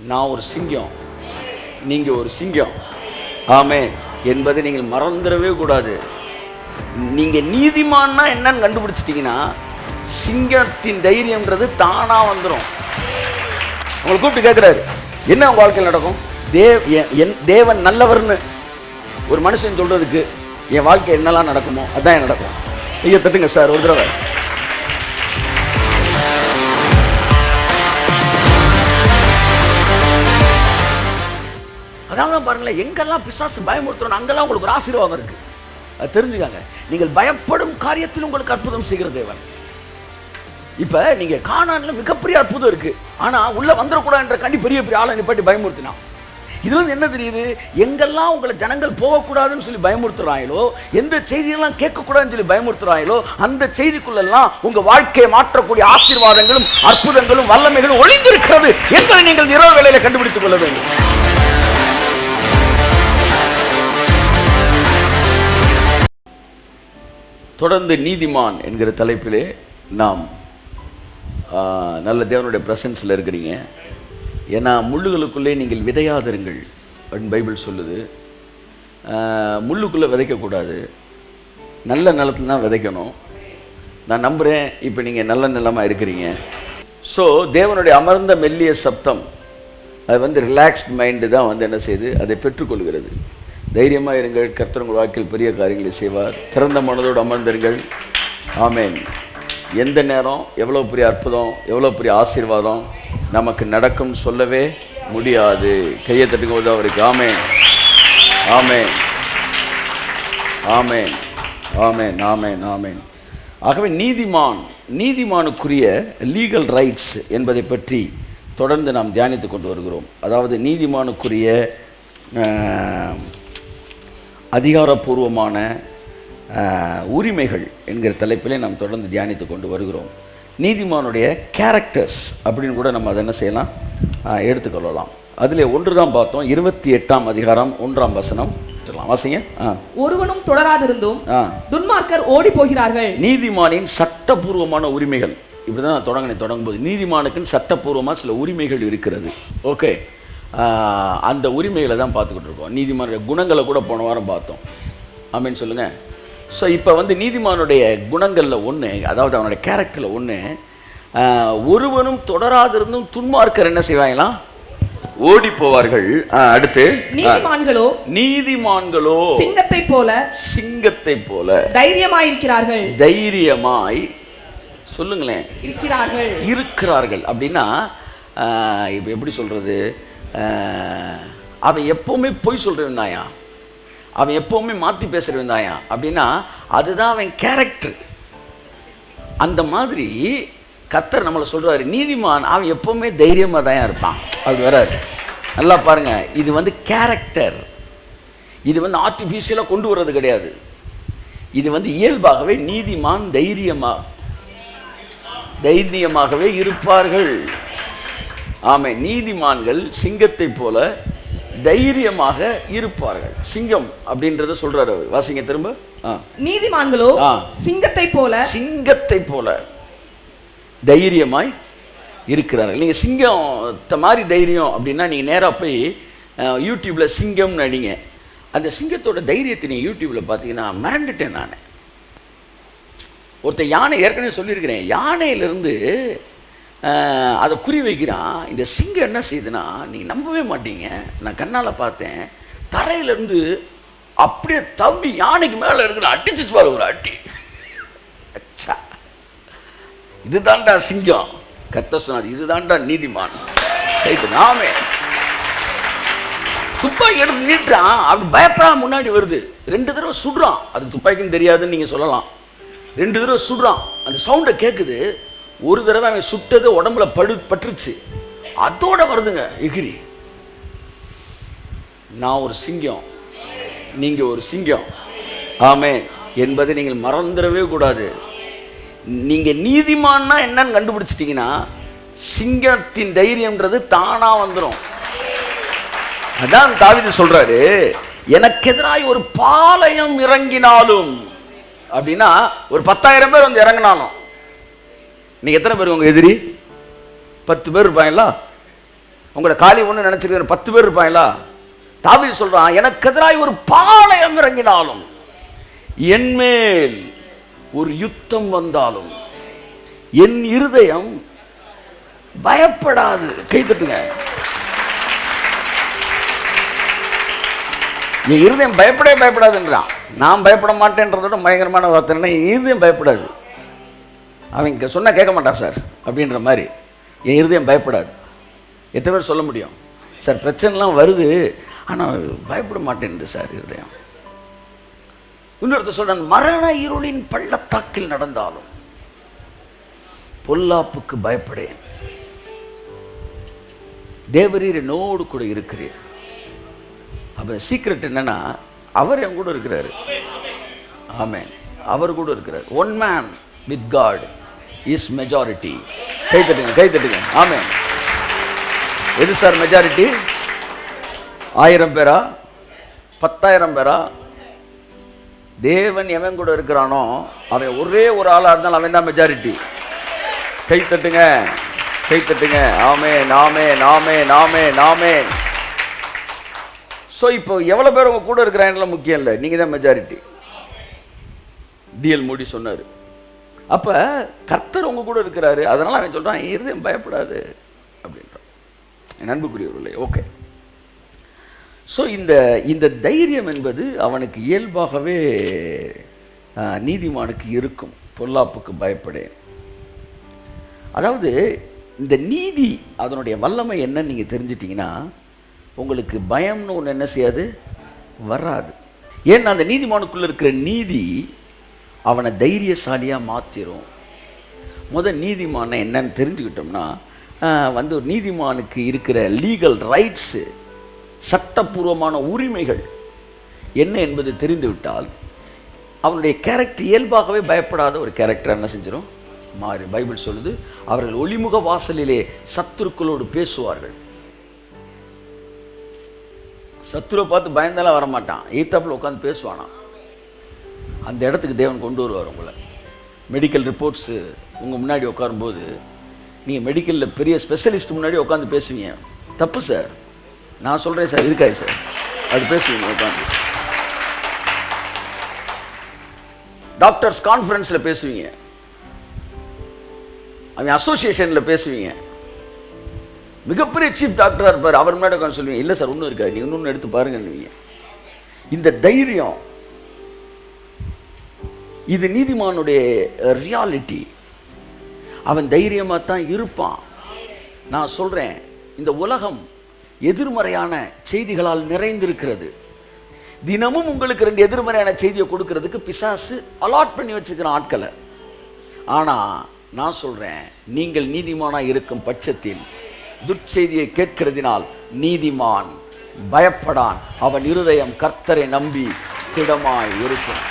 நான் ஒரு சிங்கம், நீங்கள் ஒரு சிங்கம். ஆமே என்பதை நீங்கள் மறந்துடவே கூடாது. நீங்கள் நீதிமான்னா என்னன்னு கண்டுபிடிச்சிட்டிங்கன்னா சிங்கத்தின் தைரியம்ன்றது தானாக வந்துடும். உங்களை கூப்பிட்டு கேட்குறாரு, என்ன உங்கள் வாழ்க்கையில் நடக்கும்? தேவன் நல்லவர்னு ஒரு மனுஷன் சொல்கிறதுக்கு என் வாழ்க்கை என்னெல்லாம் நடக்குமோ அதுதான் என் நடக்கும். ஐயா தட்டுங்க சார் ஒரு தடவை. அதான் பாருங்களேன், எங்கெல்லாம் பிசாசு பயமுறுத்துறோம் அங்கெல்லாம் உங்களுக்கு ஒரு ஆசீர்வாதம் இருக்கு. அது தெரிஞ்சுக்காங்க. நீங்கள் பயப்படும் காரியத்தில் உங்களுக்கு அற்புதம் செய்கிற தேவன். இப்ப நீங்க கானான்ல மிகப்பெரிய அற்புதம் இருக்கு, ஆனா உள்ள வந்துடக்கூடாதுன்ற கண்டி பெரிய பெரிய ஆளை நிப்பாட்டி பயமுறுத்தினா. இது வந்து என்ன தெரியுது? எங்கெல்லாம் உங்களை ஜனங்கள் போகக்கூடாதுன்னு சொல்லி பயமுறுத்துறாங்களோ, எந்த செய்தியெல்லாம் கேட்கக்கூடாதுன்னு சொல்லி பயமுறுத்துறாங்களோ, அந்த செய்திக்குள்ளெல்லாம் உங்க வாழ்க்கையை மாற்றக்கூடிய ஆசீர்வாதங்களும் அற்புதங்களும் வல்லமைகளும் ஒளிந்திருக்கிறது என்பதை நீங்கள் இரவு வேளையில கண்டுபிடித்துக் கொள்ள வேண்டும். தொடர்ந்து நீதிமான் என்கிற தலைப்பிலே நாம் நல்ல தேவனுடைய பிரசன்ஸில் இருக்கிறீங்க. ஏன்னா முள்ளுகளுக்குள்ளே நீங்கள் விதையாதிருங்கள் அப்படின்னு பைபிள் சொல்லுது. முள்ளுக்குள்ளே விதைக்கக்கூடாது, நல்ல நிலத்துல தான் விதைக்கணும். நான் நம்புகிறேன் இப்போ நீங்கள் நல்ல நிலமாக இருக்கிறீங்க. ஸோ தேவனுடைய அமர்ந்த மெல்லிய சப்தம் அது வந்து ரிலாக்ஸ்ட் மைண்டு தான் வந்து என்ன செய்யுது, அதை பெற்றுக்கொள்கிறது. தைரியமாக இருங்கள், கர்த்தர் உங்கள் வாழ்க்கையில் பெரிய காரியங்களை செய்வார். திறந்த மனதோடு அமர்ந்திருங்கள். ஆமேன். எந்த நேரம் எவ்வளோ பெரிய அற்புதம், எவ்வளோ பெரிய ஆசீர்வாதம் நமக்கு நடக்கும் சொல்லவே முடியாது. கையை தட்டும்போது அவருக்கு ஆமேன், ஆமேன், ஆமேன், ஆமேன், ஆமேன், ஆமேன். ஆகவே நீதிமானுக்குரிய லீகல் ரைட்ஸ் என்பதை பற்றி தொடர்ந்து நாம் தியானித்து கொண்டு வருகிறோம். அதாவது நீதிமானுக்குரிய அதிகாரப்பூர்வமான உரிமைகள் என்கிற தலைப்பிலே நாம் தொடர்ந்து தியானித்து கொண்டு வருகிறோம். நீதிமானுடைய கேரக்டர்ஸ் அப்படின்னு கூட நம்ம அதை என்ன செய்யலாம், எடுத்துக்கொள்ளலாம். அதில் ஒன்று தான் பார்த்தோம். 28ஆம் அதிகாரம் 1ஆம் வசனம் வாசிங்க. ஒருவனும் தொடராதிருந்தும் துன்மார்க்கர் ஓடி போகிறார்கள். நீதிமானின் சட்டப்பூர்வமான உரிமைகள் இப்படிதான் நான் தொடங்கும்போது நீதிமானுக்குன்னு சட்டப்பூர்வமாக சில உரிமைகள் இருக்கிறது. ஓகே, அந்த உரிமைகளை தான் பார்த்துக்கிட்டு இருக்கோம். நீதிமானுடைய குணங்களை கூட போன வாரம் பார்த்தோம். ஆமேன்னு சொல்லுங்கள். ஸோ இப்போ வந்து நீதிமானுடைய குணங்களில் ஒன்று, அதாவது அவனுடைய கேரக்டரில் ஒன்று, ஒருவனும் தொடராதிருந்தும் துன்மார்க்கர் என்ன செய்வாங்களாம், ஓடி போவார்கள். அடுத்து நீதிமான்களோ சிங்கத்தை போல தைரியமாய் இருக்கிறார்கள். தைரியமாய் சொல்லுங்களேன், இருக்கிறார்கள் அப்படின்னா இப்போ எப்படி சொல்கிறது, அவன் எப்போவுமே பொய் சொல்லிருந்தாயா, அவன் எப்போவுமே மாற்றி பேசுகிறவந்தாயா அப்படின்னா அதுதான் அவன் கேரக்டர். அந்த மாதிரி கர்த்தர் நம்மளை சொல்கிறாரு, நீதிமான் அவன் எப்போவுமே தைரியமாக தான் இருப்பான். அப்படி வராது. நல்லா பாருங்கள், இது வந்து கேரக்டர். இது வந்து ஆர்டிஃபிஷியலாக கொண்டு வர்றது கிடையாது. இது வந்து இயல்பாகவே நீதிமான் தைரியமாகவே இருப்பார்கள். ஆமை, நீதிமான்கள் சிங்கத்தை போல தைரியமாக இருப்பார்கள். சிங்கம் அப்படின்றத சொல்றாரு அவர். வாசிங்க திரும்ப. நீதிமான்களோ சிங்கத்தை போல தைரியமாய் இருக்கிறார்கள். நீங்க சிங்கத்தை மாதிரி தைரியம் அப்படின்னா நீங்க நேராக போய் யூடியூப்ல சிங்கம்னு அடிங்க. அந்த சிங்கத்தோட தைரியத்தை நீங்க யூடியூப்ல பார்த்தீங்கன்னா மிரண்டுட்டேன் நான். ஒருத்தர் யானை, ஏற்கனவே சொல்லியிருக்கிறேன், யானையிலிருந்து அதை குறி வைக்கிறான். இந்த சிங்கம் என்ன செய்யுதுன்னா நீங்கள் நம்பவே மாட்டீங்க, நான் கண்ணால் பார்த்தேன், தரையிலேருந்து அப்படியே தம்பி யானைக்கு மேலே இருக்கிற அடிச்சுட்டு வர ஒரு அடி. இதுதான்டா சிங்கம். கர்த்தர் சொன்னார், இதுதான்டா நீதிமான். நாமே துப்பாக்கி எடுத்து நீட்டுறான், அப்படி பயப்படாம முன்னாடி வருது. 2 தடவை சுடுறான். அது துப்பாக்கின்னு தெரியாதுன்னு நீங்கள் சொல்லலாம். 2 தடவை சுடுறான். அந்த சவுண்டை கேட்குது. ஒரு தடவை அவன் சுட்டது உடம்புல பட்டுருச்சு. அதோட வருதுங்க எகிரி. நான் ஒரு சிங்கம், நீங்க ஒரு சிங்கம். ஆமே என்பதை நீங்கள் மறந்துடவே கூடாது. நீங்க நீதிமான்னா என்னன்னு கண்டுபிடிச்சிட்டீங்கன்னா சிங்கத்தின் தைரியம்ன்றது தானா வந்துடும். அதான் தாவீது சொல்றாரு, எனக்கு எதிராக ஒரு பாளையம் இறங்கினாலும் அப்படின்னா ஒரு 10,000 பேர் வந்து இறங்கினாலும், நீங்க எத்தனை பேர் உங்க எதிரி? 10 பேர் இருப்பாங்களா? உங்களை காலி ஒன்று நினைச்சிருக்கிற 10 பேர் இருப்பாங்களா? தாவீது சொல்றான், எனக்கு எதிராய் ஒரு பாளையம் இறங்கினாலும், என்மேல் ஒரு யுத்தம் வந்தாலும் என் இருதயம் பயப்படாது. கை தட்டுங்க. என் இருதயம் பயப்படாதுன்றான். நான் பயப்பட மாட்டேன்றதோட பயங்கரமான வார்த்தை, என் இருதயம் பயப்படாது. அவங்க சொன்னால் கேட்க மாட்டான் சார் அப்படின்ற மாதிரி. என் இருதயம் பயப்படாது. எத்தனை பேர் சொல்ல முடியும்? சார் பிரச்சனைலாம் வருது, ஆனால் பயப்பட மாட்டேன்து சார் இருதயம். இன்னொருத்தர் சொல்றான், மரண இருளின் பள்ளத்தாக்கில் நடந்தாலும் பொல்லாப்புக்கு பயப்படேன், தேவரீர் என்னோடு கூட இருக்கிறீர். அப்ப சீக்ரெட் என்னன்னா, அவர் என் கூட இருக்கிறாரு. ஆமென். அவர் கூட இருக்கிறார். One man with God is majority. கை தட்டுங்க. ஆமென். எது சார் மெஜாரிட்டி? 1000 பேரா 10,000 பேரா? தேவன் எவன் கூட இருக்கிறானோ அவன் ஒரே ஒரு ஆளா இருந்தாலும் அவன் தான் மெஜாரிட்டி. கை தட்டுங்க. ஆமென், ஆமென், ஆமென், ஆமென், ஆமென். ஸோ இப்போ எவ்வளோ பேர் உங்க கூட இருக்கிறாங்கலாம் முக்கியம் இல்லை, நீங்க தான் மெஜாரிட்டி. டிஎல் மோடி சொன்னார். அப்போ கர்த்தர் உங்க கூட இருக்கிறாரு, அதனால அவன் சொல்றான், இருதயம் பயப்படாது அப்படின்றான். என் அன்புக்குரியவர்களே, ஓகே. ஸோ இந்த தைரியம் என்பது அவனுக்கு இயல்பாகவே நீதிமானுக்கு இருக்கும். பொல்லாப்புக்கு பயப்படேன். அதாவது இந்த நீதி அதனுடைய வல்லமை என்னன்னு நீங்கள் தெரிஞ்சிட்டிங்கன்னா உங்களுக்கு பயம்னு ஒன்று என்ன செய்யாது, வராது. ஏன்னா அந்த நீதிமானுக்குள்ளே இருக்கிற நீதி அவனை தைரியசாலியாக மாற்றிடும். நீதிமான என்னன்னு தெரிஞ்சுக்கிட்டோம்னா ஒரு நீதிமானுக்கு இருக்கிற லீகல் ரைட்ஸு, சட்டப்பூர்வமான உரிமைகள் என்ன என்பது தெரிந்துவிட்டால் அவனுடைய கேரக்டர் இயல்பாகவே பயப்படாத ஒரு கேரக்டர் என்ன செஞ்சிடும், மாறி. பைபிள் சொல்லுது, அவர்கள் ஒளிமுக வாசலிலே சத்துருக்களோடு பேசுவார்கள். சத்துருவை பார்த்து பயந்தாலும் வரமாட்டான், ஈத்தாப்பில் உட்காந்து பேசுவானா. அந்த இடத்துக்கு தேவன் கொண்டு வருவார் உங்களை. மெடிக்கல் ரிப்போர்ட்ஸு உங்கள் முன்னாடி உட்காரும்போது நீங்கள் மெடிக்கலில் பெரிய ஸ்பெஷலிஸ்ட் முன்னாடி உட்காந்து பேசுவீங்க. தப்பு சார், நான் சொல்கிறேன் சார், இருக்காது சார், அது பேசுவீங்க உட்காந்து. டாக்டர்ஸ் கான்ஃபரன்ஸில் பேசுவீங்க, அவன் அசோசியேஷனில் பேசுவீங்க. மிகப்பெரிய சீஃப் டாக்டராக இருப்பார், அவர் முன்னாடி உட்காந்து சொல்லுவீங்க, இல்லை சார் ஒன்றும் இருக்காது, நீங்கள் இன்னொன்று எடுத்து பாருங்கன்னுவீங்க. இந்த தைரியம், இது நீதிமானுடைய ரியாலிட்டி. அவன் தைரியமாக தான் இருப்பான். நான் சொல்கிறேன், இந்த உலகம் எதிர்மறையான செய்திகளால் நிறைந்திருக்கிறது. தினமும் உங்களுக்கு 2 எதிர்மறையான செய்தியை கொடுக்கறதுக்கு பிசாசு அலாட் பண்ணி வச்சுக்கிற ஆட்களை. ஆனால் நான் சொல்கிறேன், நீங்கள் நீதிமானாக இருக்கும் பட்சத்தில் துர்ச்செய்தியை கேட்கிறதினால் நீதிமான் பயப்படான். அவன் இருதயம் கர்த்தரை நம்பி திடமாய் இருக்கும்.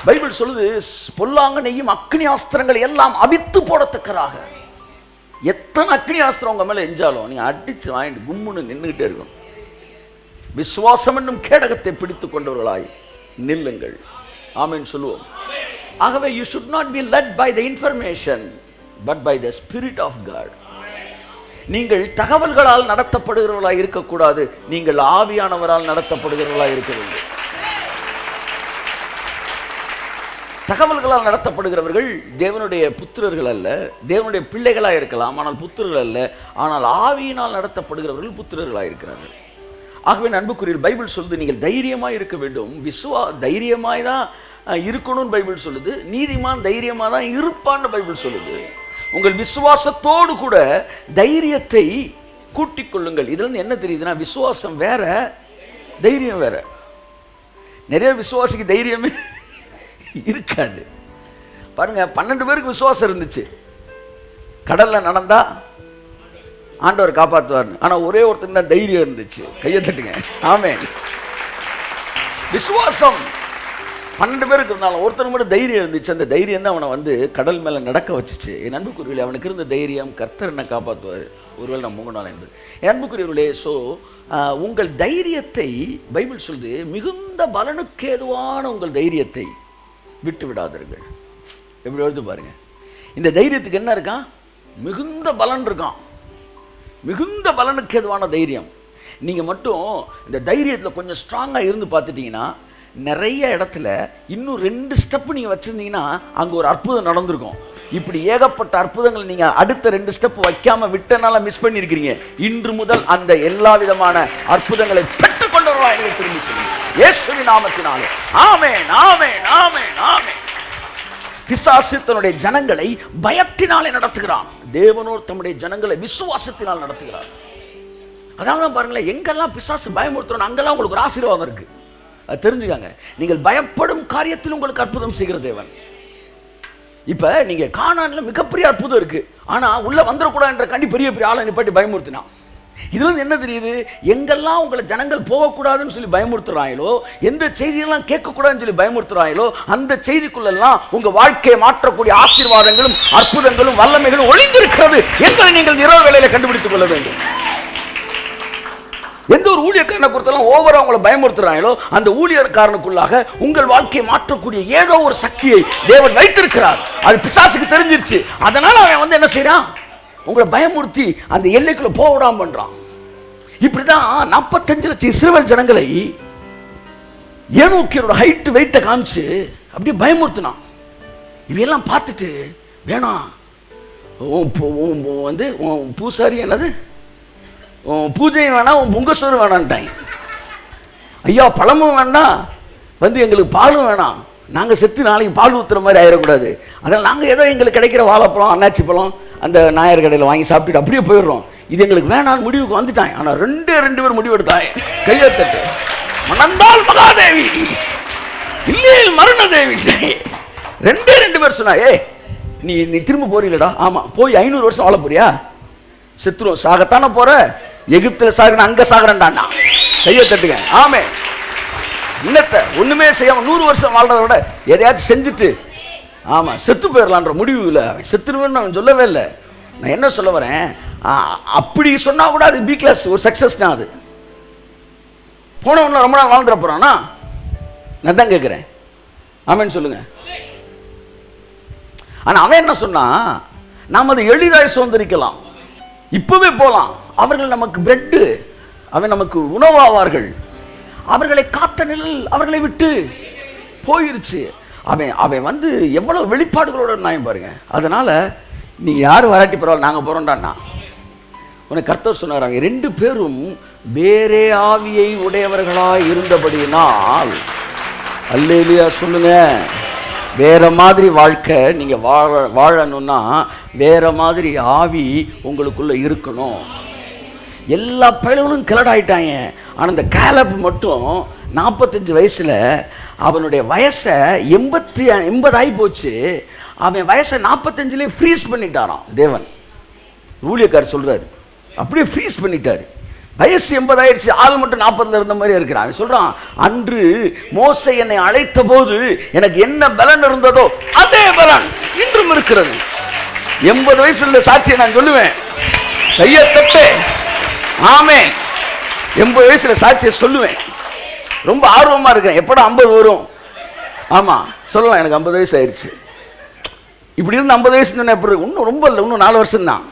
பைபிள் சொல்லுது, பொல்லாங்கனையும் அக்னி ஆஸ்திரங்கள் எல்லாம் அவித்து போடத்தக்கதாக. எத்தனை அக்னி ஆஸ்திரம் உங்க மேல எஞ்சாலும் நீங்க அடிச்சு வாங்கிட்டு கும்முன்னு நின்றுகிட்டே இருக்கும். விசுவாசம் என்னும் கேடகத்தை பிடித்துக் கொண்டவர்களாய் நில்லுங்கள். ஆமென் சொல்லுவோம். ஆகவே you should not be led by the information but by the spirit of God. நீங்கள் தகவல்களால் நடத்தப்படுகிறவர்களாய் இருக்கக்கூடாது, நீங்கள் ஆவியானவரால் நடத்தப்படுகிறவர்களாய் இருக்க வேண்டும். தகவல்களால் நடத்தப்படுகிறவர்கள் தேவனுடைய புத்திரர்கள் அல்ல, தேவனுடைய பிள்ளைகளாக இருக்கலாம், ஆனால் புத்திரர்கள் அல்ல. ஆனால் ஆவியினால் நடத்தப்படுகிறவர்கள் புத்திரர்களாக இருக்கிறார்கள். ஆகவே அன்புக்குரிய பைபிள் சொல்லுது, நீங்கள் தைரியமாக இருக்க வேண்டும். தைரியமாய் தான் இருக்கணும்னு பைபிள் சொல்லுது. நீதிமான் தைரியமாக தான் இருப்பான்னு பைபிள் சொல்லுது. உங்கள் விசுவாசத்தோடு கூட தைரியத்தை கூட்டிக் கொள்ளுங்கள். இதுல இருந்து என்ன தெரியுதுன்னா, விசுவாசம் வேற, தைரியம் வேற. நிறைய விசுவாசிக்கு தைரியமே இருக்காது. பாருங்க, 12 பேருக்கு விசுவாசம் இருந்துச்சு, கடல்ல நடந்தா ஆண்டவர் காப்பாற்றுவார்னு. ஆனா ஒரே ஒருத்தருக்கு தான் தைரியம் இருந்துச்சு. கையை தட்டுங்க. ஆமென். விசுவாசம் 12 பேருக்கு இருந்தாலும் ஒருத்தர் மட்டும் தைரியம் இருந்துச்சு. அந்த தைரியம் தான் அவனை கடல் மேல நடக்க வச்சுச்சு. என் அன்புக்குரியவர்களே, அவனுக்கு இருந்த தைரியம், கர்த்தர் என்ன காப்பாற்றுவார், ஒருவேளை நான் முகநாள் என்பது. என் அன்புக்குரியவர்களே, ஸோ உங்கள் தைரியத்தை பைபிள் சொல்லுது, மிகுந்த பலனுக்கு ஏதுவான உங்கள் தைரியத்தை விட்டு விடாதீர்கள். எப்படி வருது பாருங்க. இந்த தைரியத்துக்கு என்ன இருக்கான்? மிகுந்த பலன் இருக்கான். மிகுந்த பலனுக்கு எதுவான தைரியம். நீங்கள் மட்டும் இந்த தைரியத்தில் கொஞ்சம் ஸ்ட்ராங்காக இருந்து பார்த்துட்டிங்கன்னா நிறைய இடத்துல இன்னும் 2 ஸ்டெப்பு நீங்கள் வச்சுருந்தீங்கன்னா அங்கே ஒரு அற்புதம் நடந்திருக்கும். இப்படி ஏகப்பட்ட அற்புதங்கள் நீங்கள் அடுத்த 2 ஸ்டெப் வைக்காமல் விட்டனால மிஸ் பண்ணியிருக்கிறீங்க. இன்று முதல் அந்த எல்லா விதமான அற்புதங்களை பெற்றுக்கொண்டு வருவாங்க திரும்பி சொல்லி இயேசுவின் நாமத்தினாலே. ஆமென், ஆமென், ஆமென், ஆமென். பிசாசு தன்னுடைய ஜனங்களை பயத்தினாலே நடத்துகிறான். தேவனோர் தம்முடைய ஜனங்களை விசுவாசத்தினால் நடத்துகிறார். அதாவது பாருங்களேன், எங்கெல்லாம் பிசாசு பயமுறுத்துறோம் அங்கெல்லாம் உங்களுக்கு ஒரு ஆசீர்வாதம் இருக்கு. அது தெரிஞ்சுக்காங்க. நீங்கள் பயப்படும் காரியத்தில் உங்களுக்கு அற்புதம் செய்கிற தேவன். இப்ப நீங்க கானான்ல மிகப்பெரிய அற்புதம் இருக்கு. ஆனா உள்ள வந்துடக்கூடாது என்ற கண்டி பெரிய பெரிய ஆளை நிப்பாட்டி பயமுறுத்தினான். இதுல இருந்து என்ன தெரியுது? எங்கெல்லாம் உங்களை ஜனங்கள் போகக்கூடாதுன்னு சொல்லி பயமுறுத்துறாங்களோ, எந்த செய்தியெல்லாம் கேட்கக்கூடாதுன்னு சொல்லி பயமுறுத்துறாங்களோ, அந்த செய்திக்குள்ளெல்லாம் உங்க வாழ்க்கையை மாற்றக்கூடிய ஆசீர்வாதங்களும் அற்புதங்களும் வல்லமைகளும் ஒளிந்திருக்கிறது என்பதை நீங்கள் இரவு வேளையில கண்டுபிடித்துக் கொள்ள வேண்டும். எந்த ஒரு ஊழியக்காரனை குறித்தெல்லாம் ஓவரா உங்களை பயமுறுத்துறாங்களோ, அந்த ஊழியக்காரனுக்குள்ளாக உங்கள் வாழ்க்கையை மாற்றக்கூடிய ஏதோ ஒரு சக்தியை தேவன் வைத்திருக்கிறார். அது பிசாசுக்கு தெரிஞ்சிருச்சு. அதனால அவன் என்ன செய்யறான்? உங்களை பயமுறுத்தி அந்த எல்லைக்குள்ள போக விடாம பண்றான். இப்படிதான் 45 லட்சம் இஸ்ரவேல் ஜனங்களை ஏனோக்கியரோட ஹைட் வெயிட்ட காமிச்சு அப்படியே பயமுறுத்தினான். இவையெல்லாம் பார்த்துட்டு வேணாம் பூசாரி என்னது பூஜையும் வேணாம், உன் பொங்கசோறு வேணான்ட்டாங்க. ஐயா பழமும் வேண்டாம், எங்களுக்கு பாலும் வேணாம், நாங்கள் செத்து நாளைக்கு பால் ஊற்றுற மாதிரி ஆயிடக்கூடாது. அதனால் நாங்கள் ஏதோ எங்களுக்கு கிடைக்கிற வாழைப்பழம் அன்னாச்சி பழம் அந்த நாயர் கடையில் வாங்கி சாப்பிட்டுட்டு அப்படியே போயிடுறோம். இது எங்களுக்கு வேணான்னு முடிவுக்கு வந்துட்டாங்க. ஆனால் 2 பேர் முடிவு எடுத்தாங்க. கையெழுத்து மணந்தால் மகாதேவி இல்லையில் மருண தேவி. 2 பேர் சொன்னா, நீ திரும்ப போறீங்களடா? ஆமா. போய் 500 வருஷம் வாழ போறியா? செத்துரும். சாகத்தானே போற, எகிப்தில் சாகுறேன் அங்க சாகுறேன்டாண்ணா. கையை தட்டுங்க. ஆமே. இன்னத்தை ஒண்ணுமே செய்யாம 100 வருஷம் வாழ்றதை விட எதையாச்சும் செஞ்சுட்டு ஆமா செத்து போயிடலான்ற முடிவு இல்லை. அவன் செத்துருவேன்னு அவன் சொல்லவே இல்லை. நான் என்ன சொல்ல வரேன், அப்படி சொன்னா கூட அது பி கிளாஸ் ஒரு சக்சஸ் தான். அது போனவன ரொம்ப நாள் வாழ்ந்துட போறானா? நான் தான் கேட்கிறேன். ஆமேன்னு சொல்லுங்க. ஆனா அவன் என்ன சொன்னா, நாம் அதை எளிதாய் சுதந்திரிக்கலாம், இப்பவே போலாம். அவர்கள் நமக்கு பிரெட்டு, அவன் நமக்கு உணவாவார்கள். அவர்களை காத்த நிழல் அவர்களை விட்டு போயிருச்சு. அவன் எவ்வளவு வெளிப்பாடுகளோட நியாயம் பாருங்க. அதனால நீ யாரும் வராட்டி பரவாயில்ல, நாங்க போறோம்டான்னா. உனக்கு கர்த்தர் சொன்னார், அவங்க 2 பேரும் வேறே ஆவியை உடையவர்களாய் இருந்தபடியினால், அல்லேலூயா சொல்லுங்க. வேற மாதிரி வாழ்க்கை நீங்க வாழணும்னா வேற மாதிரி ஆவி உங்களுக்குள்ள இருக்கணும். எல்லா பயல்களும் கிளடாயிட்டாங்க. ஆனால் இந்த காலப் மட்டும் 45 வயசுல அவனுடைய வயசை 80 ஆகி போச்சு. அவன் வயசை 45லே ஃப்ரீஸ் பண்ணிட்டாராம் தேவன். ஊழியக்காரர் சொல்றாரு, அப்படியே ஃப்ரீஸ் பண்ணிட்டாரு. வயசு 80 ஆயிடுச்சு, ஆள் மட்டும் 40 இருந்த மாதிரி இருக்கிறான். அவன் சொல்றான், அன்று மோசே என்னை அழைத்த போது எனக்கு என்ன பலன் இருந்ததோ அதே பலன் இன்றும் இருக்கிறது. 80 வயசுல சாட்சியை நான் சொல்லுவேன். கையத்தட்டு. ஆமே. 80 வயசுல சாட்சியை சொல்லுவேன். ரொம்ப ஆர்வமா இருக்கேன், எப்படா 50 வரும். ஆமா சொல்லலாம், எனக்கு 50 வயசு ஆயிடுச்சு. இப்படி இருந்து 50 வயசு சொன்ன எப்படி இருக்கு? இன்னும் ரொம்ப இல்லை, இன்னும் 4 வருஷம் தான்,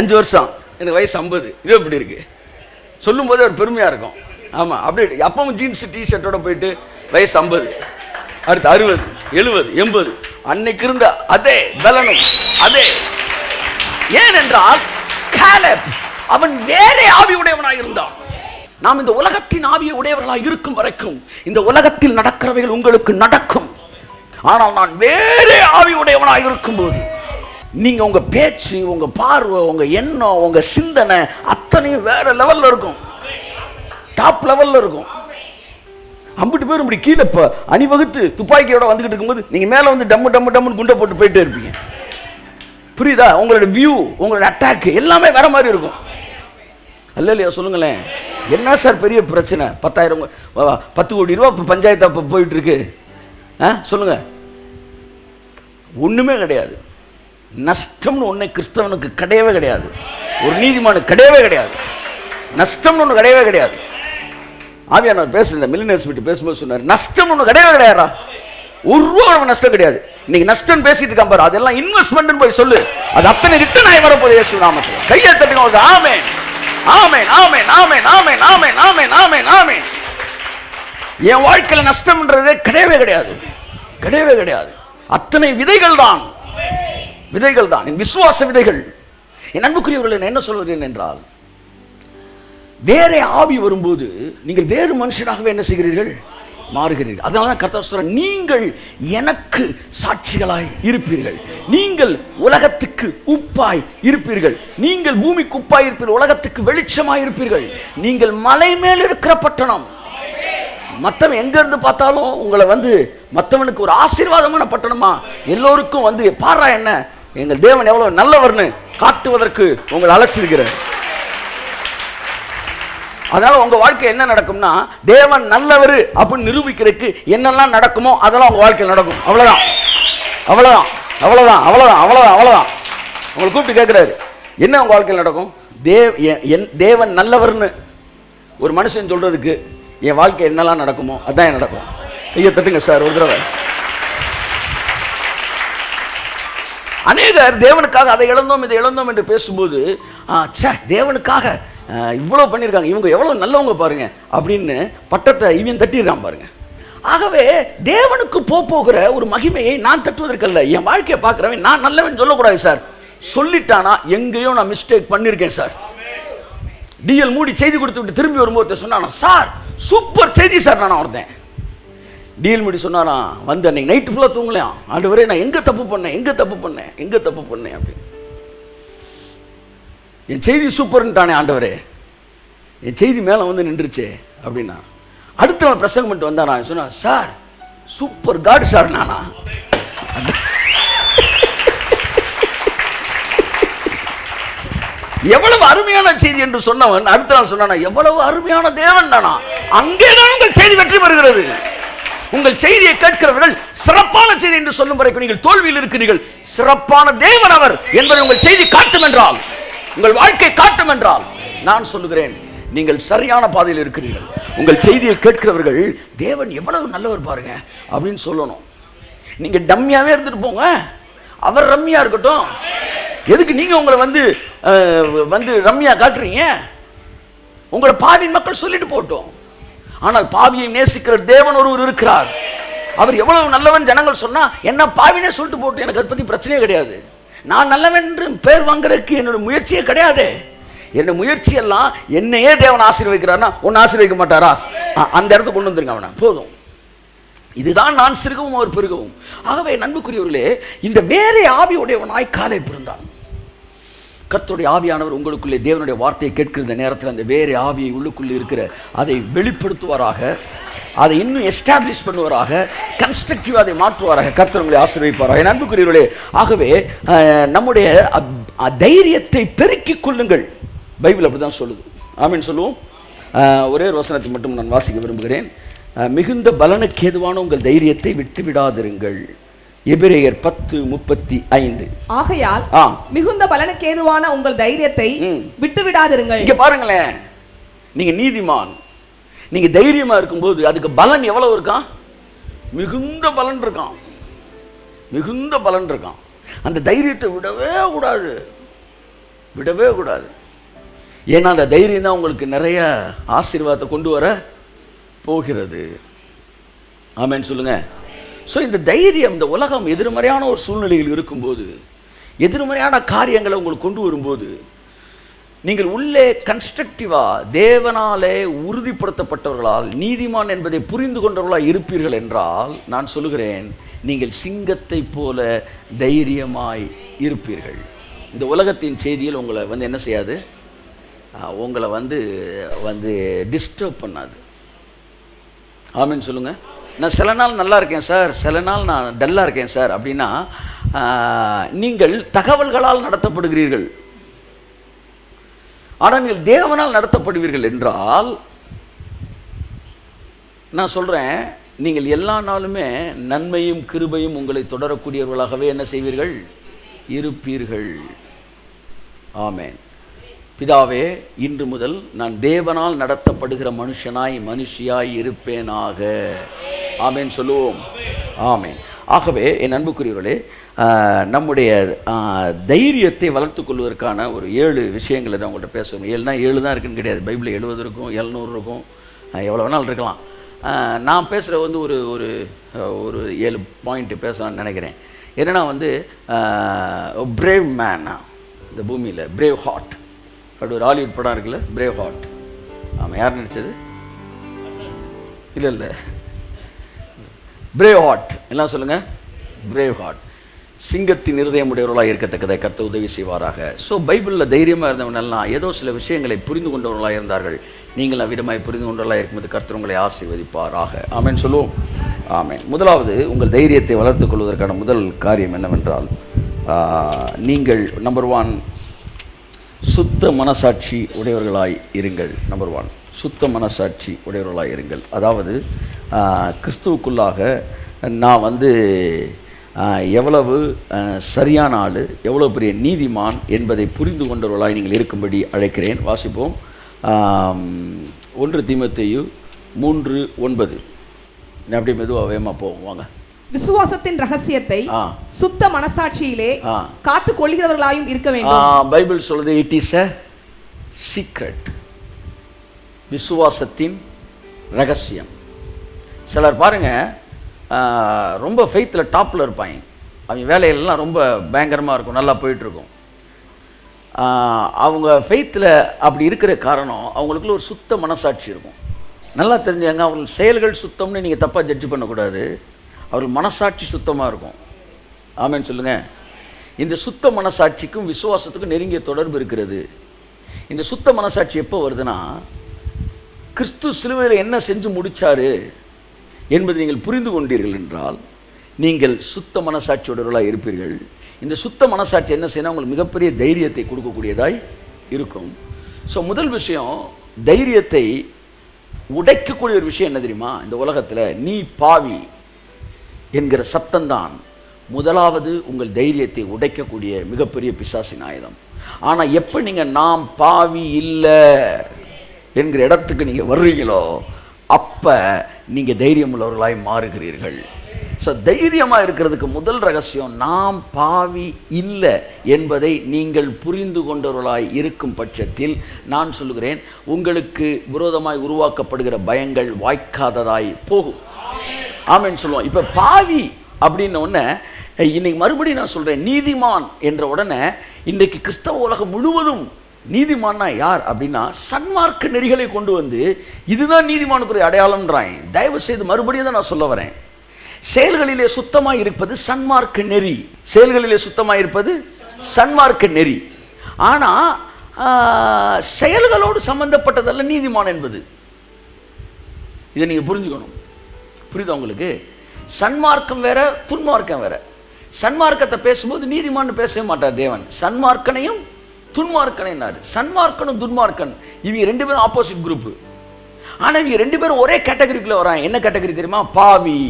5 வருஷம், எனக்கு வயசு 50. இது எப்படி இருக்கு சொல்லும் போதே ஒரு பெருமையா இருக்கும். ஆமா, அப்படி அப்பவும் ஜீன்ஸ் டிஷர்ட்டோட போயிட்டு வயசு 50, அடுத்து 60, 70, 80. அன்னைக்கு இருந்த அதே பலனும் அதே. ஏனென்றால் காலேப் அவன் வேற ஆவி உடையவனாக இருந்தான். நாம் இந்த உலகத்தின் ஆவியை உடையவர்களாக இருக்கும் வரைக்கும் இந்த உலகத்தில் நடக்கிறவைகள் உங்களுக்கு நடக்கும். ஆனால் நான் வேற ஆவி உடையவனாக இருக்கும்போது நீங்க உங்க பேச்சு, உங்க பார்வை, உங்க எண்ணம், உங்க சிந்தனை அத்தனையும் வேற லெவல்ல இருக்கும், டாப் லெவல்ல இருக்கும். 50 பேரும் இப்படி கீழே அணிவகுத்து துப்பாக்கியோட வந்துகிட்டு இருக்கும்போது நீங்க மேல வந்து டம்மு டம்மு டம்முன்னு குண்டை போட்டு போயிட்டே இருப்பீங்க. புரியுதா? உங்களோட வியூ, உங்களோட அட்டாக் எல்லாமே வேற மாதிரி இருக்கும். அல்லையா சொல்லுங்களேன். என்ன சார் பெரிய பிரச்சனை? 10 கோடி ரூபா பஞ்சாயத்து போயிட்டு இருக்கு. சொல்லுங்க. ஒண்ணுமே கிடையாது. நஷ்டம்னு ஒண்ணு கிறிஸ்தவனுக்கு கிடையவே கிடையாது. ஒரு நீதிமானுக்கு கிடையவே கிடையாது. நஷ்டம்னு ஒண்ணு கிடையவே கிடையாது. ஆவியானவர் பேசுற மில்லியனர்ஸ் விட்டு பேசும்போது சொன்னார், நஷ்டம் ஒண்ணு கிடையவே கிடையாதா. ஒரு ரூபா நஷ்டம் கிடையாது. இன்னைக்கு நஷ்டம் பேசிட்டு இருக்கான் பாரு, அதெல்லாம் இன்வெஸ்ட்மெண்ட் போய் சொல்லு, அது அத்தனை ரிட்டர்ன் ஆகி வரப்போகுது இயேசு நாமத்தில். கையை தட்டுங்க. ஆமென் ஆமென் ஆமென் ஆமென் ஆமென் ஆமென் ஆமென் ஆமென் ஆமென். என் வாழ்க்கையில் நஷ்டம்ன்றதே கிடையவே கிடையாது, கிடையவே கிடையாது. அத்தனை விதைகள் தான், விதைகள் தான், என் விசுவாச விதைகள். என் அன்புக்குரியவர்கள் என்ன சொல்கிறேன் என்றால், வேற ஆவி வரும்போது நீங்கள் வேறு மனுஷனாகவே என்ன செய்கிறீர்கள், மாறுகிறீர்கள். அதனால தான் கர்த்தர் சொல்றார், நீங்கள் எனக்கு சாட்சிகளாய் இருப்பீர்கள், நீங்கள் உலகத்துக்கு உப்பாய் இருப்பீர்கள், நீங்கள் பூமிக்கு உப்பாய் இருப்பீர்கள், உலகத்துக்கு வெளிச்சமாய் இருப்பீர்கள். நீங்கள் மலை மேல் இருக்கிற பட்டணம். மற்றவன் எங்க இருந்து பார்த்தாலும் உங்களை மற்றவனுக்கு ஒரு ஆசீர்வாதமான பட்டணமா, எல்லோருக்கும் பாரா என்ன எங்கள் தேவன் எவ்வளவு நல்லவர்னு காட்டுவதற்கு உங்களை அழைச்சிருக்கிறார். அதனால உங்க வாழ்க்கை என்ன நடக்கும்னா, தேவன் நல்லவர் அப்படின்னு நிரூபிக்கிறதுக்கு என்னெல்லாம் நடக்குமோ அதெல்லாம் உங்க வாழ்க்கையில் நடக்கும். அவ்வளவுதான் அவ்வளவுதான் அவ்வளவுதான் அவ்வளவுதான் அவ்வளவுதான் அவ்வளவுதான். உங்களை கூப்பிட்டு கேட்கிறாரு, என்ன உங்க வாழ்க்கையில் நடக்கும்? தேவன் நல்லவர்னு ஒரு மனுஷன் சொல்றதுக்கு என் வாழ்க்கை என்னெல்லாம் நடக்குமோ அதான் நடக்கும். ஐயா தட்டுங்க சார் ஒரு தடவை. அநேகர் தேவனுக்காக அதை இழந்தோம் இதை இழந்தோம் என்று பேசும்போது, தேவனுக்காக இவ்வளவு பண்ணியிருக்காங்க, இவங்க எவ்வளவு நல்லவங்க பாருங்க அப்படின்னு பட்டத்தை இவன் தட்டிடுறான் பாருங்க. ஆகவே தேவனுக்கு போகிற ஒரு மகிமையை நான் தட்டுவதற்கல்ல, என் வாழ்க்கையை பார்க்கிறவன் நான் நல்லவன் சொல்லக்கூடாது சார். சொல்லிட்டானா எங்கேயோ நான் மிஸ்டேக் பண்ணியிருக்கேன் சார். டிஎல் மூடி செய்தி கொடுத்து விட்டு திரும்பி வரும்போது சொன்னானா, சார் சூப்பர் செய்தி சார். நான் ஒருத்தன் டிஎல் மூடி சொன்னாராம், அன்னைக்கு நைட்டு ஃபுல்லாக தூங்கலையாம், ஆண்டவரே நான் எங்கே தப்பு பண்ணேன் எங்கே தப்பு பண்ணேன் எங்கே தப்பு பண்ணேன் அப்படின்னு. என் செய்தி சூப்பர்ன்ட்டானே ஆண்டவரே, என் செய்தி மேலே நின்றுச்சு அப்படின்னா. அடுத்த பிரசங்கம் பண்ணிட்டு வந்தா, நான் சொன்னேன், சார் சூப்பர் காட் சார். நானா எவ்வளவு அருமையான செய்தி என்று சொன்னவன் அடுத்த நாள் சொன்னானா, எவ்வளவு அருமையான தேவன் தானா. அங்கேதான் உங்கள் செய்தி வெற்றி பெறுகிறது. உங்கள் செய்தியை கேட்கிறவர்கள் சிறப்பான செய்தி என்று சொல்லும் வரைக்கும் நீங்கள் தோல்வியில் இருக்கிறீர்கள். சிறப்பான தேவன் அவர் என்பதை உங்கள் செய்தி காட்டும் என்றால், உங்கள் வாழ்க்கை காட்டும் என்றால், நான் சொல்லுகிறேன் நீங்கள் சரியான பாதையில் இருக்கிறீர்கள். உங்கள் செய்தியை கேட்கிறவர்கள் தேவன் எவ்வளவு நல்லவர் பாருங்க அப்படின்னு சொல்லணும். நீங்க டம்மியாவே இருந்துட்டு போங்க, அவர் ரம்மியா இருக்கட்டும். எதுக்கு நீங்க உங்களை ரம்மியா காட்டுறீங்க? உங்களை பாவியின் மக்கள் சொல்லிட்டு போட்டோம். ஆனால் பாவியை நேசிக்கிற தேவன் ஒருவர் இருக்கிறார். அவர் எவ்வளவு நல்லவன் ஜனங்கள் சொன்னா என்ன பாவினே சொல்லிட்டு போட்டு, எனக்கு அதை பத்தி பிரச்சனையே கிடையாது. நான் நல்லவன் என்று பேர் வாங்குறதுக்கு என்னோட முயற்சியே கிடையாது. என்ன முயற்சி எல்லாம் என்னையே தேவன் ஆசீர்வதிக்கிறார்னா ஒன்னு ஆசீர்வதிக்க மாட்டாரா? அந்த இடத்துக்கு கொண்டு வந்துருங்க அவனை, போதும். இதுதான் நான் சிறுகவும் அவர் பெருகவும். ஆகவே நண்புக்குரியவர்களே, இந்த வேற ஆவியுடையவனாய் காலை பிறந்தான். கர்த்தருடைய ஆவியானவர் உங்களுக்குள்ளே தேவனுடைய வார்த்தையை கேட்கிற இந்த நேரத்தில் அந்த வேற ஆவியை உள்ளுக்குள்ளே இருக்கிற அதை வெளிப்படுத்துவாராக, அதை இன்னும் எஸ்டாப்ளிஷ் பண்ணுவாராக, கன்ஸ்ட்ரக்டிவ் அதை மாற்றுவாராக. கர்த்தர் உங்களை ஆசீர்வதிப்பாராக. என் அன்புக்குரியவர்களே, ஆகவே நம்முடைய தைரியத்தை பெருக்கிக் கொள்ளுங்கள். பைபிள் அப்படிதான் சொல்லுது. ஆமீன் சொல்லுவோம். ஒரே வசனத்தை மட்டும் நான் வாசிக்க விரும்புகிறேன். மிகுந்த பலனுக்கு ஏதுவான உங்கள் தைரியத்தை விட்டு விடாதிருங்கள். எபிரேயர் 10:35. ஆகையால் மிகுந்த பலனுக்கு ஏதுவான உங்கள் தைரியத்தை விட்டு விடாதிருங்கள். இங்க பாருங்களேன், நீங்க நீதிமான், நீங்க தைரியமா இருக்கும்போது அதுக்கு பலன் எவ்வளவு இருக்கான்? மிகுந்த பலன் இருக்கான், மிகுந்த பலன் இருக்கான். அந்த தைரியத்தை விடவே கூடாது, விடவே கூடாது. ஏன்னா அந்த தைரியம் தான் உங்களுக்கு நிறைய ஆசீர்வாதத்தை கொண்டு வர போகிறது. ஆமென் சொல்லுங்க. ஸோ இந்த தைரியம், இந்த உலகம் எதிர்மறையான ஒரு சூழ்நிலையில் இருக்கும்போது, எதிர்மறையான காரியங்களை உங்களுக்கு கொண்டு வரும்போது, நீங்கள் உள்ளே கன்ஸ்ட்ரக்டிவா தேவனாலே உறுதிப்படுத்தப்பட்டவர்களால் நீதிமான் என்பதை புரிந்து கொண்டவர்களாக இருப்பீர்கள் என்றால், நான் சொல்லுகிறேன், நீங்கள் சிங்கத்தை போல தைரியமாய் இருப்பீர்கள். இந்த உலகத்தின் செய்தியில் உங்களை என்ன செய்யாது, உங்களை டிஸ்டர்ப் பண்ணாது. ஆமென் சொல்லுங்க. நான் சில நாள் நல்லா இருக்கேன் சார், சில நாள் நான் டல்லாக இருக்கேன் சார் அப்படின்னா, நீங்கள் தகவல்களால் நடத்தப்படுகிறீர்கள். ஆனால் நீங்கள் தேவனால் நடத்தப்படுவீர்கள் என்றால், நான் சொல்கிறேன், நீங்கள் எல்லா நாளுமே நன்மையும் கிருபையும் உங்களை தொடரக்கூடியவர்களாகவே என்ன செய்வீர்கள், இருப்பீர்கள். ஆமென். பிதாவே, இன்று முதல் நான் தேவனால் நடத்தப்படுகிற மனுஷியாய் இருப்பேனாக. ஆமேன் சொல்லுவோம். ஆமேன். ஆகவே என் அன்புக்குரியவர்களே, நம்முடைய தைரியத்தை வளர்த்து கொள்வதற்கான ஒரு 7 விஷயங்களை நான் உங்கள்கிட்ட பேசணும். 7 தான் இருக்குன்னு கிடையாது. பைபிளில் 70 இருக்கும், 700 இருக்கும், எவ்வளோ வேணாலும் இருக்கலாம். நான் பேசுகிற வந்து ஒரு 7 பாயிண்ட் பேசலாம்னு நினைக்கிறேன். என்னென்னா வந்து பிரேவ் மேன், இந்த பூமியில் பிரேவ் ஹார்ட். அப்படி ஒரு ஹாலிவுட் படம் இருக்குல்ல, பிரேவ் ஹார்ட். ஆமாம், யார் நடித்தது? இல்லை பிரேவ் ஹார்ட். எல்லாம் சொல்லுங்கள், பிரேவ் ஹார்ட். சிங்கத்தின் இருதயமுடையவர்களாக இருக்கத்தக்கதை கர்த்தர் உதவி செய்வாராக. ஸோ பைபிளில் தைரியமாக இருந்தவனெல்லாம் ஏதோ சில விஷயங்களை புரிந்து கொண்டவர்களாக இருந்தார்கள். நீங்கள் அவ்விதமாய் புரிந்து கொண்டவர்களாக இருக்கும்போது கர்த்தர் உங்களை ஆசீர்வதிப்பாராக. ஆமேன் சொல்லுவோம். ஆமேன். முதலாவது, உங்கள் தைரியத்தை வளர்த்துக் கொள்வதற்கான முதல் காரியம் என்னவென்றால், நீங்கள் நம்பர் 1 சுத்த மனசாட்சி உடையவர்களாய் இருங்கள். நம்பர் 1 சுத்த மனசாட்சி உடையவர்களாக இருங்கள். அதாவது கிறிஸ்துவுக்குள்ளாக நான் வந்து எவ்வளவு சரியான ஆள், எவ்வளோ பெரிய நீதிமான் என்பதை புரிந்து கொண்டவர்களாய் நீங்கள் இருக்கும்படி அழைக்கிறேன். வாசிப்போம். 1 தீமோத்தேயு 3:9. அப்படி மெதுவாக வேகமாக போவோம், வாங்க. விசுவாசத்தின் ரகசியத்தை சுத்த மனசாட்சியிலே காத்து கொள்கிறவர்களாயும் இருக்க வேண்டும். பைபிள் சொல்லுது, இட் இஸ் எ சீக்ரெட். விசுவாசத்தின் ரகசியம். சிலர் பாருங்க, ரொம்ப ஃபெய்த்தில் டாப்பில் இருப்பாங்க. அவங்க வேலையிலலாம் ரொம்ப பயங்கரமாக இருக்கும், நல்லா போயிட்டுருக்கும். அவங்க ஃபெய்த்தில் அப்படி இருக்கிற காரணம், அவங்களுக்குள்ள ஒரு சுத்த மனசாட்சி இருக்கும். நல்லா தெரிஞ்சாங்க, அவர்கள் செயல்கள் சுத்தம்னு நீங்கள் தப்பாக ஜட்ஜ் பண்ணக்கூடாது. அவர்கள் மனசாட்சி சுத்தமாக இருக்கும். ஆமேன்னு சொல்லுங்கள். இந்த சுத்த மனசாட்சிக்கும் விசுவாசத்துக்கும் நெருங்கிய தொடர்பு இருக்கிறது. இந்த சுத்த மனசாட்சி எப்போ வருதுன்னா, கிறிஸ்து சிலுவையில் என்ன செஞ்சு முடித்தார் என்பதை நீங்கள் புரிந்து கொண்டீர்கள் என்றால் நீங்கள் சுத்த மனசாட்சியுடையவர்களாக இருப்பீர்கள். இந்த சுத்த மனசாட்சி என்ன செய்யணும், உங்களுக்கு மிகப்பெரிய தைரியத்தை கொடுக்கக்கூடியதாய் இருக்கும். ஸோ முதல் விஷயம், தைரியத்தை உடைக்கக்கூடிய ஒரு விஷயம் என்ன தெரியுமா? இந்த உலகத்தில் நீ பாவி என்கிற சப்தம்தான் முதலாவது உங்கள் தைரியத்தை உடைக்கக்கூடிய மிகப்பெரிய பிசாசின் ஆயுதம். ஆனால் எப்போ நீங்கள் நாம் பாவி இல்லை என்கிற இடத்துக்கு நீங்கள் வர்றீங்களோ, அப்போ நீங்கள் தைரியம் உள்ளவர்களாய் மாறுகிறீர்கள். ஸோ தைரியமாக இருக்கிறதுக்கு முதல் ரகசியம், நாம் பாவி இல்லை என்பதை நீங்கள் புரிந்து கொண்டவர்களாய் இருக்கும் பட்சத்தில் நான் சொல்லுகிறேன், உங்களுக்கு விரோதமாய் உருவாக்கப்படுகிற பயங்கள் வாய்க்காததாய் போகும். ஆமேன்னு சொல்லுவோம். இப்போ பாவி அப்படின்ன உடனே இன்னைக்கு மறுபடியும் நான் சொல்கிறேன், நீதிமான் என்ற உடனே இன்றைக்கு கிறிஸ்தவ உலகம் முழுவதும் நீதிமான்னா யார் அப்படின்னா, சன்மார்க்க நெறிகளை கொண்டு வந்து இதுதான் நீதிமானுக்கு ஒரு அடையாளம்ன்றாங்க. தயவு செய்து மறுபடியும் தான் நான் சொல்ல வரேன், செயல்களிலே சுத்தமாக இருப்பது சன்மார்க்க நெறி. செயல்களிலே சுத்தமாக இருப்பது சன்மார்க்க நெறி. ஆனால் செயல்களோடு சம்பந்தப்பட்டதல்ல நீதிமான் என்பது. இதை நீங்கள் புரிஞ்சுக்கணும். புரியுதா உங்களுக்கு? சன்மார்க்கம் வேற, துன்மார்க்கம் வேற. சன்மார்க்கத்தை பேசும்போது நீதிமான் பேசவே மாட்டார் தேவன். சன்மார்க்கனையும் துன்மார்க்கனைனாரு. சன்மார்க்கனும் துன்மார்க்கன் இவங்க 2 பேரும் ஆப்போசிட் குரூப். ஆனால் இவங்க 2 பேரும் ஒரே கேட்டகரிக்குள்ள வராங்க. என்ன கேட்டகரி தெரியுமா? பாவி.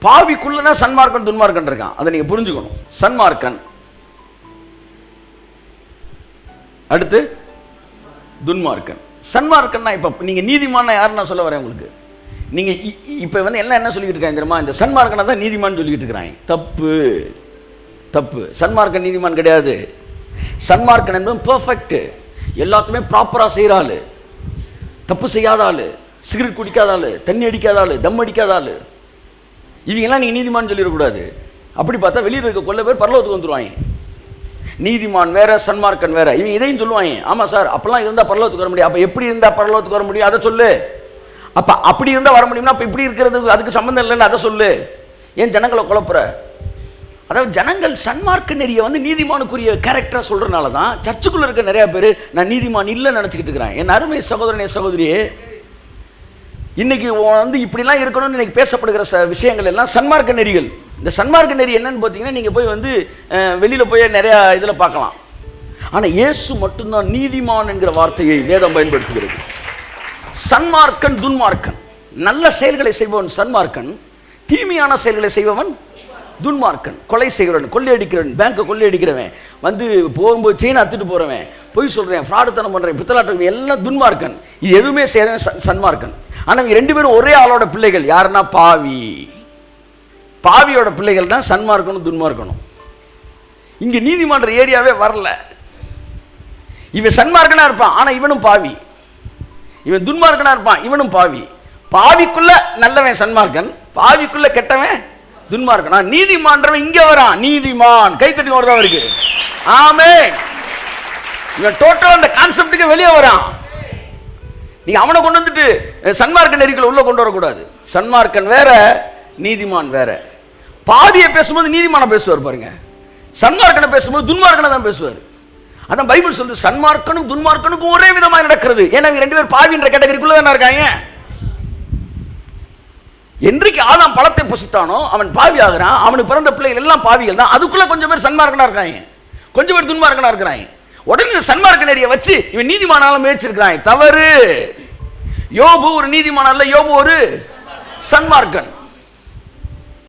பாவிக்குள்ளனா சன்மார்க்கன் துன்மார்க்கன் இருக்கான். அதை நீங்க புரிஞ்சுக்கணும். சன்மார்க்கன், அடுத்து துன்மார்க்கன். சன்மார்க்கன்னா இப்ப நீங்க நீதிமான் யாருன்னு நான் சொல்ல வரேன் உங்களுக்கு. நீங்க இப்ப வந்து எல்லாம் என்ன சொல்லிட்டு இருக்காங்க தெரியுமா? இந்த சன்மார்க்கனை தான் நீதிமான் சொல்லிட்டு இருக்கிறாங்க. தப்பு தப்பு. சன்மார்க்கன் நீதிமான் கிடையாது. சன்மார்க்கன் என்பது பெர்ஃபெக்ட், எல்லாத்துமே ப்ராப்பராக செய்கிற ஆள், தப்பு செய்யாத ஆள், சிகரெட் குடிக்காத ஆள், தண்ணி அடிக்காத ஆள், தம் அடிக்காத ஆள். இவங்கெல்லாம் நீங்கள் நீதிமான் சொல்லிடக்கூடாது. அப்படி பார்த்தா வெளியில் இருக்க கொள்ள பேர் பரலோகத்துக்கு வந்துடுவாங்க. நீதிமான் வேற, சன்மார்க்கன் வேற. இவங்க இதையும் சொல்லுவாங்க, ஆமாம் சார் அப்பெல்லாம் இருந்தால் பரலோகத்துக்கு வர முடியும். அப்போ எப்படி இருந்தால் பரலோகத்துக்கு வர முடியும் அதை சொல்லு. அப்போ அப்படி இருந்தால் வர முடியும்னா அப்போ இப்படி இருக்கிறதுக்கு அதுக்கு சம்மந்தம் இல்லைன்னு அதை சொல்லு. ஏன் ஜனங்களை குழப்புற? அதாவது ஜனங்கள் சன்மார்க்க நெறியை வந்து நீதிமானுக்குரிய கேரக்டராக சொல்கிறனால தான் சர்ச்சுக்குள்ளே இருக்க நிறையா பேர் நான் நீதிமான் இல்லைன்னு நினச்சிக்கிட்டு இருக்கிறேன். என் அருமை சகோதரனே சகோதரியே, இன்னைக்கு வந்து இப்படிலாம் இருக்கணும்னு இன்னைக்கு பேசப்படுகிற விஷயங்கள் எல்லாம் சன்மார்க்க நெறிகள். இந்த சன்மார்க்க நெறி என்னன்னு பார்த்தீங்கன்னா, நீங்கள் போய் வந்து வெளியில் போய் நிறையா இதில் பார்க்கலாம். ஆனால் இயேசு மட்டும்தான் நீதிமான் என்கிற வார்த்தையை வேதம் பயன்படுத்துகிறது. சன்மார்க்கன் துன்மார்க்கன். நல்ல செயல்களை செய்பவன் சன்மார்க்கன், தீமையான செயல்களை செய்பவன் துன்மார்க்கன். கொலை செய்கிறவன், கொள்ளையடிக்கிறவன், பேங்கை கொள்ளையடிக்கிறவன், வந்து போகும்போது செயின் அத்துட்டு போகிறவன், பொய் சொல்கிறேன், ஃப்ராடுத்தனம் பண்ணுறேன், பித்தலாட்டம், எல்லாம் துன்மார்க்கன். இது எதுவுமே செய்கிறவன் சன்மார்க்கன். ஆனால் இவங்க 2 பேரும் ஒரே ஆளோட பிள்ளைகள். யாருன்னா பாவி. பாவியோட பிள்ளைகள் தான் சன்மார்க்கணும் துன்மார்க்கணும். இங்க நீதிமன்ற ஏரியாவே வரல. இவன் சன்மார்க்கனா இருப்பான், ஆனா இவனும் பாவி. இவன் துன்மார்க்கனா இருப்பான், இவனும் பாவி. பாவிக்குள்ள நல்லவன் சன்மார்க்கன், பாவிக்குள்ள கெட்டவன் துன்மார்க்கன். நீதிமான்றவன் இங்க வரான். நீதிமான் கைத்தட்டி வரதான் இருக்கு. ஆமென். இவன் டோட்டல் அந்த கான்செப்டுக்கு வெளியே வரான். நீங்க அவனை கொண்டு வந்துட்டு சன்மார்க்க நெறிக்குள்ள உள்ள கொண்டு வரக்கூடாது. சன்மார்க்கன் வேற, நீதிமான் வேற. பாவியை பேசும்போது நீதிமான பேசுவார் பாருங்க, சன்மார்க்கனை பேசும்போது துன்மார்க்கனை தான் பேசுவார். அதான் பைபிள் சொல்லுது சன்மார்க்கனும் துன்மார்க்கனுக்கும் ஒரே விதமாக நடக்கிறது. ஏன்னா 2 பேர் பாவின்ற கேட்டகரிக்குள்ள தான் இருக்காங்க. என்றைக்கு ஆதாம் பழத்தை புசித்தானோ அவன் பாவி ஆகிறான். அவனுக்கு பிறந்த பிள்ளைகள் எல்லாம் பாவிகள் தான். அதுக்குள்ள கொஞ்சம் பேர் சன்மார்க்கனா இருக்காங்க, கொஞ்சம் பேர் துன்மார்க்கனா இருக்கிறாங்க. உடனே சன்மார்க்க நெறியை வச்சு இவன் நீதிமானாலும் முயற்சிருக்கிறான். தவறு. யோபு ஒரு நீதிமான் அல்ல, யோபு ஒரு சன்மார்க்கன்.